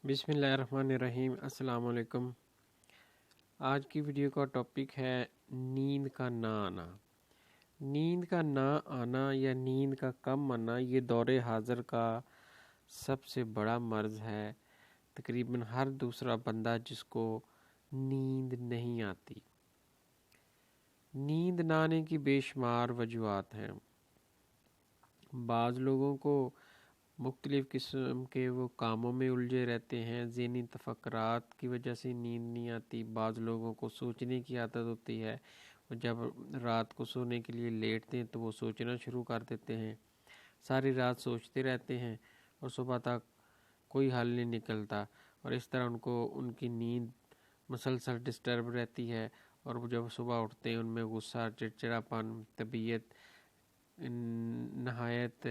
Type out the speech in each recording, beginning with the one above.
بسم اللہ الرحمن الرحیم۔ السلام علیکم۔ آج کی ویڈیو کا ٹاپک ہے نیند کا نہ آنا۔ نیند کا نہ آنا یا نیند کا کم آنا یہ دور حاضر کا سب سے بڑا مرض ہے۔ تقریباً ہر دوسرا بندہ جس کو نیند نہیں آتی۔ نیند نہ آنے کی بے شمار وجوہات ہیں۔ بعض لوگوں کو مختلف قسم کے وہ کاموں میں الجھے رہتے ہیں، ذہنی تفکرات کی وجہ سے نیند نہیں آتی۔ بعض لوگوں کو سوچنے کی عادت ہوتی ہے، اور جب رات کو سونے کے لیے لیٹتے ہیں تو وہ سوچنا شروع کر دیتے ہیں، ساری رات سوچتے رہتے ہیں اور صبح تک کوئی حل نہیں نکلتا، اور اس طرح ان کی نیند مسلسل ڈسٹرب رہتی ہے، اور وہ جب صبح اٹھتے ہیں ان میں غصہ، چڑچڑاپن، طبیعت نہایت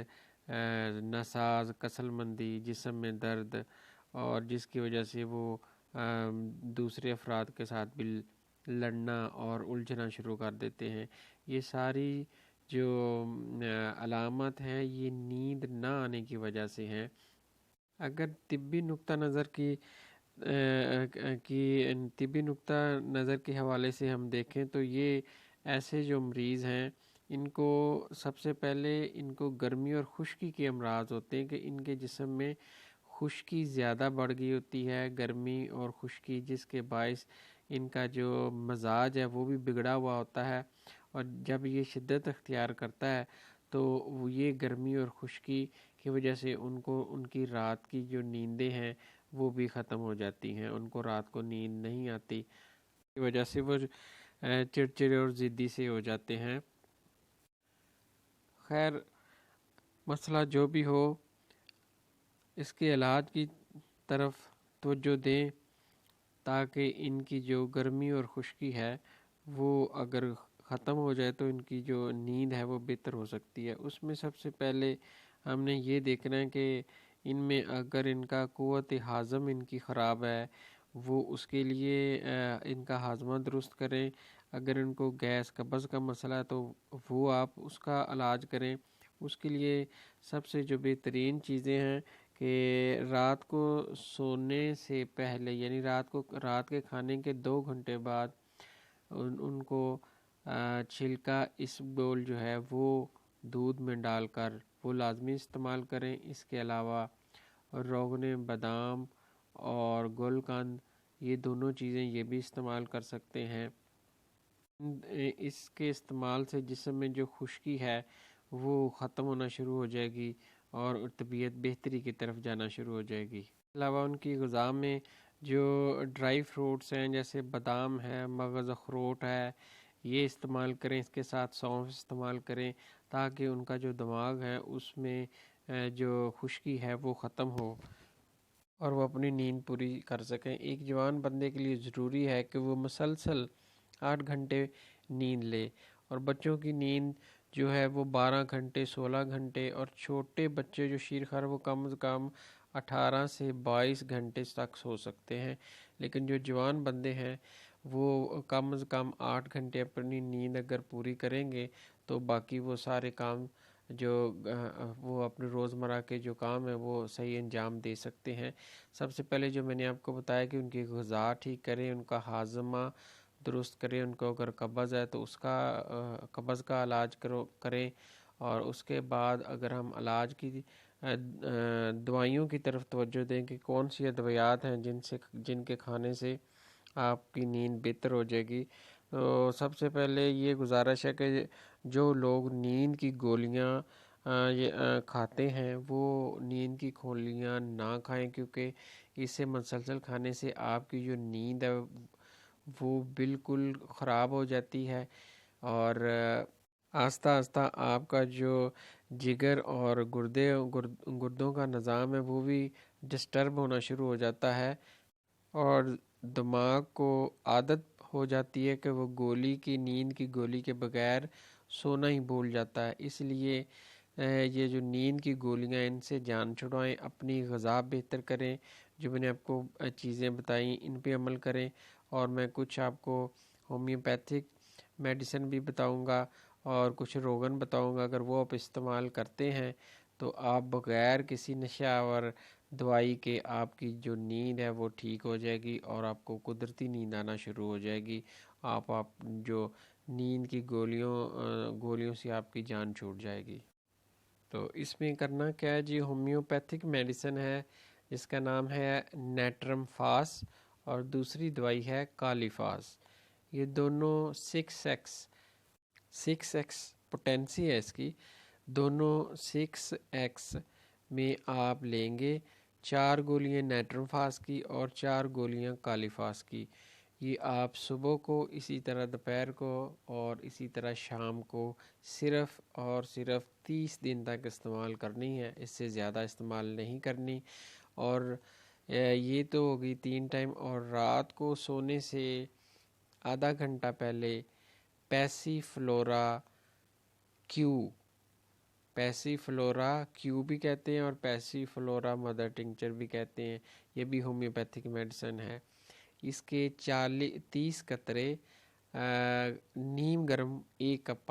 ناساز، کسل مندی، جسم میں درد، اور جس کی وجہ سے وہ دوسرے افراد کے ساتھ بھی لڑنا اور الجھنا شروع کر دیتے ہیں۔ یہ ساری جو علامت ہیں یہ نیند نہ آنے کی وجہ سے ہیں۔ اگر طبی نقطہ نظر کے حوالے سے ہم دیکھیں تو یہ ایسے جو مریض ہیں ان کو سب سے پہلے ان کو گرمی اور خشکی کے امراض ہوتے ہیں، کہ ان کے جسم میں خشکی زیادہ بڑھ گئی ہوتی ہے، گرمی اور خشکی، جس کے باعث ان کا جو مزاج ہے وہ بھی بگڑا ہوا ہوتا ہے، اور جب یہ شدت اختیار کرتا ہے تو یہ گرمی اور خشکی کی وجہ سے ان کی رات کی جو نیندیں ہیں وہ بھی ختم ہو جاتی ہیں، ان کو رات کو نیند نہیں آتی، کی وجہ سے وہ چڑچڑے اور ضدی سے ہو جاتے ہیں۔ خیر، مسئلہ جو بھی ہو، اس کے علاج کی طرف توجہ دیں تاکہ ان کی جو گرمی اور خشکی ہے وہ اگر ختم ہو جائے تو ان کی جو نیند ہے وہ بہتر ہو سکتی ہے۔ اس میں سب سے پہلے ہم نے یہ دیکھنا ہے کہ ان میں اگر ان کا قوت ہاضم ان کی خراب ہے، وہ اس کے لیے ان کا ہاضمہ درست کریں۔ اگر ان کو گیس قبض کا مسئلہ ہے تو وہ آپ اس کا علاج کریں۔ اس کے لیے سب سے جو بہترین چیزیں ہیں کہ رات کو سونے سے پہلے، یعنی رات کے کھانے کے 2 گھنٹے بعد ان کو چھلکا اسبگول جو ہے وہ دودھ میں ڈال کر وہ لازمی استعمال کریں۔ اس کے علاوہ روغن بادام اور گلقند، یہ دونوں چیزیں یہ بھی استعمال کر سکتے ہیں۔ اس کے استعمال سے جسم میں جو خشکی ہے وہ ختم ہونا شروع ہو جائے گی اور طبیعت بہتری کی طرف جانا شروع ہو جائے گی۔ اس کے علاوہ ان کی غذا میں جو ڈرائی فروٹس ہیں جیسے بادام ہے، مغز اخروٹ ہے، یہ استعمال کریں۔ اس کے ساتھ سونف استعمال کریں تاکہ ان کا جو دماغ ہے اس میں جو خشکی ہے وہ ختم ہو اور وہ اپنی نیند پوری کر سکیں۔ ایک جوان بندے کے لیے ضروری ہے کہ وہ مسلسل 8 گھنٹے نیند لے، اور بچوں کی نیند جو ہے وہ 12 گھنٹے، 16 گھنٹے، اور چھوٹے بچے جو شیرخوار وہ کم از کم 18 سے 22 گھنٹے تک سو سکتے ہیں، لیکن جو جوان بندے ہیں وہ کم از کم 8 گھنٹے اپنی نیند اگر پوری کریں گے تو باقی وہ سارے کام جو وہ اپنے روزمرہ کے جو کام ہیں وہ صحیح انجام دے سکتے ہیں۔ سب سے پہلے جو میں نے آپ کو بتایا کہ ان کی غذا ٹھیک کریں، ان کا ہاضمہ درست کریں، ان کو اگر قبض ہے تو اس کا قبض کا علاج کریں، اور اس کے بعد اگر ہم علاج کی دوائیوں کی طرف توجہ دیں کہ کون سی ادویات ہیں جن کے کھانے سے آپ کی نیند بہتر ہو جائے گی، تو سب سے پہلے یہ گزارش ہے کہ جو لوگ نیند کی گولیاں کھاتے ہیں وہ نیند کی گولیاں نہ کھائیں، کیونکہ اسے مسلسل کھانے سے آپ کی جو نیند ہے وہ بالکل خراب ہو جاتی ہے، اور آہستہ آہستہ آپ کا جو جگر اور گردوں کا نظام ہے وہ بھی ڈسٹرب ہونا شروع ہو جاتا ہے، اور دماغ کو عادت ہو جاتی ہے کہ وہ نیند کی گولی کے بغیر سونا ہی بھول جاتا ہے۔ اس لیے یہ جو نیند کی گولیاں ان سے جان چھڑائیں، اپنی غذا بہتر کریں، جو میں نے آپ کو چیزیں بتائیں ان پہ عمل کریں، اور میں کچھ آپ کو ہومیوپیتھک میڈیسن بھی بتاؤں گا اور کچھ روغن بتاؤں گا۔ اگر وہ آپ استعمال کرتے ہیں تو آپ بغیر کسی نشہ اور دوائی کے آپ کی جو نیند ہے وہ ٹھیک ہو جائے گی اور آپ کو قدرتی نیند آنا شروع ہو جائے گی. آپ جو نیند کی گولیوں سے آپ کی جان چھوٹ جائے گی. تو اس میں کرنا کیا ہے جی، ہومیوپیتھک میڈیسن ہے جس کا نام ہے نیٹرم فاس، اور دوسری دوائی ہے کالی فاس. یہ دونوں 6x پوٹینسی ہے اس کی. دونوں 6x میں آپ لیں گے 4 گولیاں نیٹرم فاس کی اور 4 گولیاں کالی فاس کی. یہ آپ صبح کو، اسی طرح دوپہر کو اور اسی طرح شام کو صرف اور صرف 30 دن تک استعمال کرنی ہے، اس سے زیادہ استعمال نہیں کرنی. اور یہ تو ہوگی 3 ٹائم. اور رات کو سونے سے آدھا گھنٹہ پہلے پیسی فلورا کیو بھی کہتے ہیں اور پیسی فلورا مدر ٹنکچر بھی کہتے ہیں. یہ بھی ہومیوپیتھک میڈیسن ہے. اس کے 30 قطرے نیم گرم 1 کپ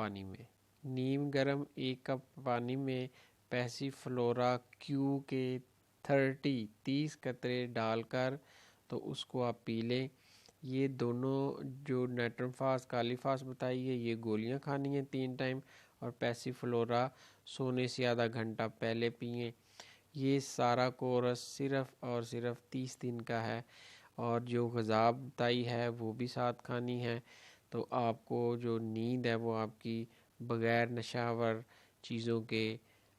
پانی میں پیسی فلورا کیو کے 30 قطرے ڈال کر تو اس کو آپ پی لیں. یہ دونوں جو نیٹرم فاس کالی فاس بتائی ہے یہ گولیاں کھانی ہیں 3 ٹائم، اور پیسی فلورا سونے سے آدھا گھنٹہ پہلے پئیں. یہ سارا کورس صرف اور صرف 30 دن کا ہے. اور جو غذا بتائی ہے وہ بھی ساتھ کھانی ہے. تو آپ کو جو نیند ہے وہ آپ کی بغیر نشہ آور چیزوں کے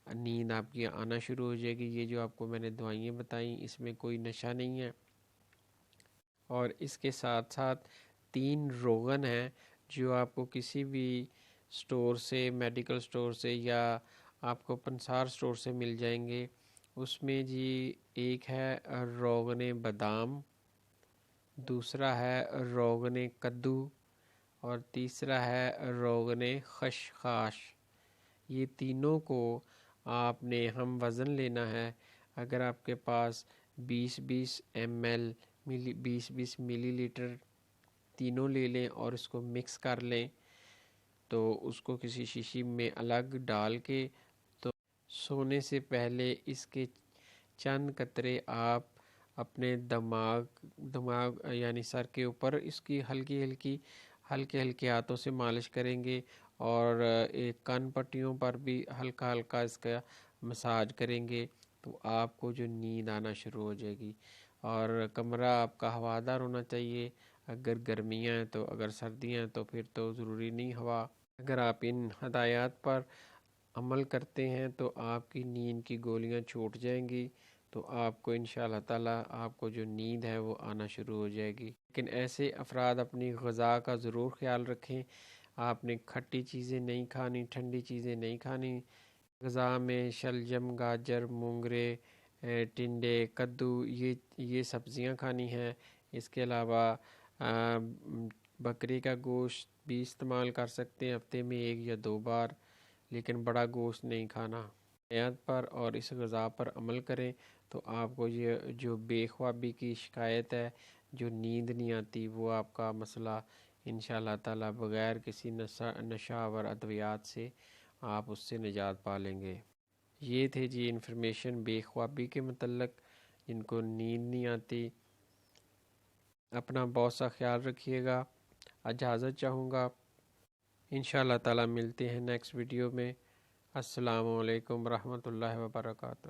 نیند آپ کی آنا شروع ہو جائے گی. یہ جو آپ کو میں نے دوائیاں بتائیں اس میں کوئی نشہ نہیں ہے. اور اس کے ساتھ ساتھ 3 روغن ہیں جو آپ کو کسی بھی سٹور سے، میڈیکل سٹور سے یا آپ کو پنسار سٹور سے مل جائیں گے. اس میں جی ایک ہے روغن بادام، دوسرا ہے روغن کدو، اور تیسرا ہے روغن خشخاش. یہ تینوں کو آپ نے ہم وزن لینا ہے. اگر آپ کے پاس 20 ملی لیٹر تینوں لے لیں اور اس کو مکس کر لیں، تو اس کو کسی شیشی میں الگ ڈال کے تو سونے سے پہلے اس کے چند قطرے آپ اپنے دماغ یعنی سر کے اوپر اس کی ہلکے ہاتھوں سے مالش کریں گے، اور ایک کان پٹیوں پر بھی ہلکا ہلکا اس کا مساج کریں گے تو آپ کو جو نیند آنا شروع ہو جائے گی. اور کمرہ آپ کا ہوادار ہونا چاہیے. اگر گرمیاں ہیں تو، اگر سردیاں ہیں تو پھر تو ضروری نہیں ہوا. اگر آپ ان ہدایات پر عمل کرتے ہیں تو آپ کی نیند کی گولیاں چھوٹ جائیں گی. تو آپ کو انشاءاللہ تعالی آپ کو جو نیند ہے وہ آنا شروع ہو جائے گی. لیکن ایسے افراد اپنی غذا کا ضرور خیال رکھیں. آپ نے کھٹی چیزیں نہیں کھانی، ٹھنڈی چیزیں نہیں کھانی. غذا میں شلجم، گاجر، مونگرے، ٹنڈے، کدو، یہ سبزیاں کھانی ہیں. اس کے علاوہ بکری کا گوشت بھی استعمال کر سکتے ہیں ہفتے میں 1 یا 2 بار، لیکن بڑا گوشت نہیں کھانا. ہدایات پر اور اس غذا پر عمل کریں تو آپ کو یہ جو بے خوابی کی شکایت ہے، جو نیند نہیں آتی، وہ آپ کا مسئلہ انشاءاللہ تعالی بغیر کسی نشہ آور ادویات سے آپ اس سے نجات پا لیں گے. یہ تھے جی انفارمیشن بے خوابی کے متعلق. جن کو نیند نہیں آتی اپنا بہت سا خیال رکھیے گا. اجازت چاہوں گا، انشاءاللہ تعالی ملتے ہیں نیکسٹ ویڈیو میں. السلام علیکم ورحمۃ اللہ وبرکاتہ.